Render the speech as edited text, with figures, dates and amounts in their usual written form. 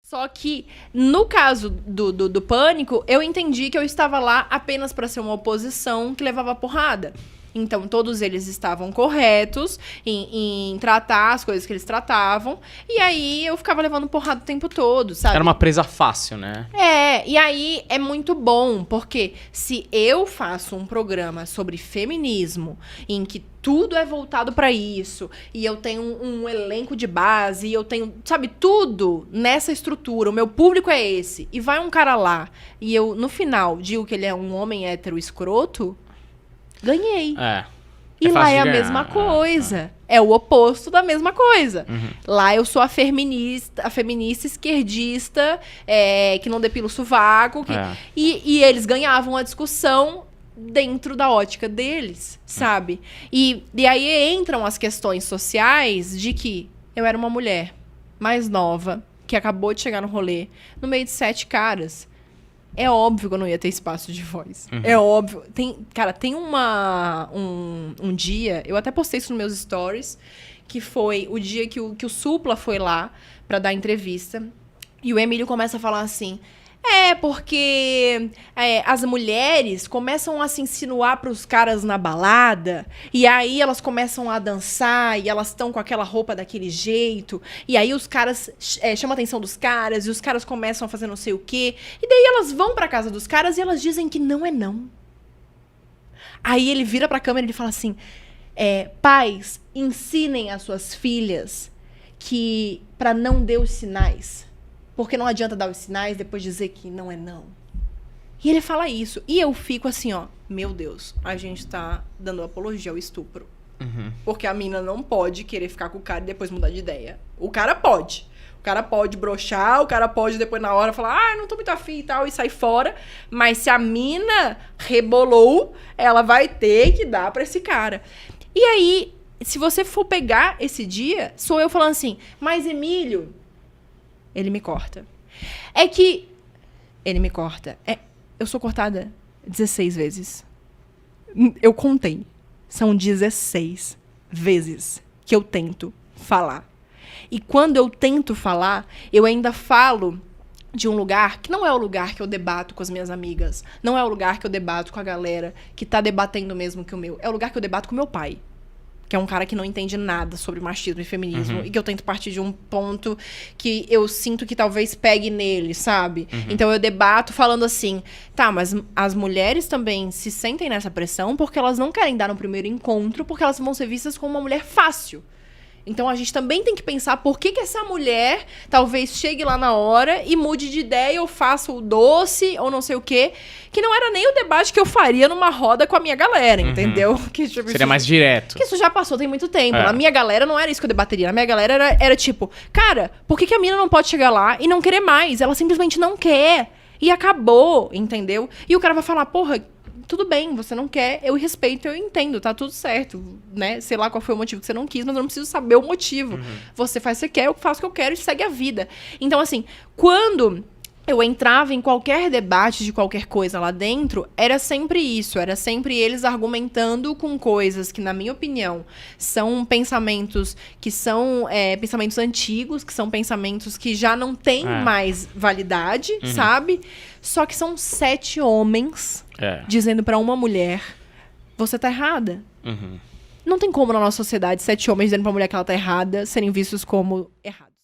Só que, no caso do Pânico, eu entendi que eu estava lá apenas para ser uma oposição que levava porrada. Então, todos eles estavam corretos em tratar as coisas que eles tratavam. E aí, eu ficava levando porrada o tempo todo, sabe? Era uma presa fácil, né? E aí é muito bom, porque se eu faço um programa sobre feminismo, em que tudo é voltado pra isso, e eu tenho um elenco de base, e eu tenho, sabe, tudo nessa estrutura, o meu público é esse, e vai um cara lá, e eu, no final, digo que ele é um homem hétero escroto, ganhei. E lá é a mesma coisa. É o oposto da mesma coisa. Lá eu sou a feminista esquerdista, que não depila o sovaco. E eles ganhavam a discussão dentro da ótica deles, sabe? E aí entram as questões sociais de que eu era uma mulher mais nova, que acabou de chegar no rolê, no meio de 7 caras. É óbvio que eu não ia ter espaço de voz. É óbvio. Tem um dia, eu até postei isso nos meus stories, que foi o dia que o Supla foi lá pra dar entrevista. E o Emílio começa a falar assim... porque as mulheres começam a se insinuar pros caras na balada, e aí elas começam a dançar, e elas estão com aquela roupa daquele jeito, e aí os caras chamam a atenção dos caras, e os caras começam a fazer não sei o quê, e daí elas vão pra casa dos caras e elas dizem que não é não. Aí ele vira pra câmera e ele fala assim, pais, ensinem as suas filhas que pra não dar os sinais. Porque não adianta dar os sinais depois dizer que não é não. E ele fala isso. E eu fico assim, ó. Meu Deus, a gente tá dando apologia ao estupro. Porque a mina não pode querer ficar com o cara e depois mudar de ideia. O cara pode. O cara pode broxar, o cara pode depois na hora falar, não tô muito afim e tal, e sair fora. Mas se a mina rebolou, ela vai ter que dar pra esse cara. E aí, se você for pegar esse dia, sou eu falando assim, mas Emílio... Ele me corta. Ele me corta. Eu sou cortada 16 vezes. Eu contei. São 16 vezes que eu tento falar. E quando eu tento falar, eu ainda falo de um lugar que não é o lugar que eu debato com as minhas amigas. Não é o lugar que eu debato com a galera que tá debatendo mesmo que o meu. É o lugar que eu debato com meu pai. Que é um cara que não entende nada sobre machismo e feminismo. E que eu tento partir de um ponto que eu sinto que talvez pegue nele, sabe? Então eu debato falando assim, tá, mas as mulheres também se sentem nessa pressão porque elas não querem dar no primeiro encontro, porque elas vão ser vistas como uma mulher fácil. Então a gente também tem que pensar por que essa mulher talvez chegue lá na hora e mude de ideia ou faça o doce ou não sei o quê. Que não era nem o debate que eu faria numa roda com a minha galera, entendeu? Que, tipo, seria mais direto. Que isso já passou tem muito tempo. Na minha galera não era isso que eu debateria. Na minha galera era tipo, cara, por que a mina não pode chegar lá e não querer mais? Ela simplesmente não quer. E acabou, entendeu? E o cara vai falar, porra... Tudo bem, você não quer, eu respeito, eu entendo, tá tudo certo, né? Sei lá qual foi o motivo que você não quis, mas eu não preciso saber o motivo. Você faz o que você quer, eu faço o que eu quero e segue a vida. Então, assim, quando eu entrava em qualquer debate de qualquer coisa lá dentro, era sempre isso, era sempre eles argumentando com coisas que, na minha opinião, são pensamentos que são pensamentos antigos, que são pensamentos que já não têm mais validade, sabe? Só que são 7 homens dizendo pra uma mulher, você tá errada. Não tem como na nossa sociedade 7 homens dizendo pra mulher que ela tá errada serem vistos como errados.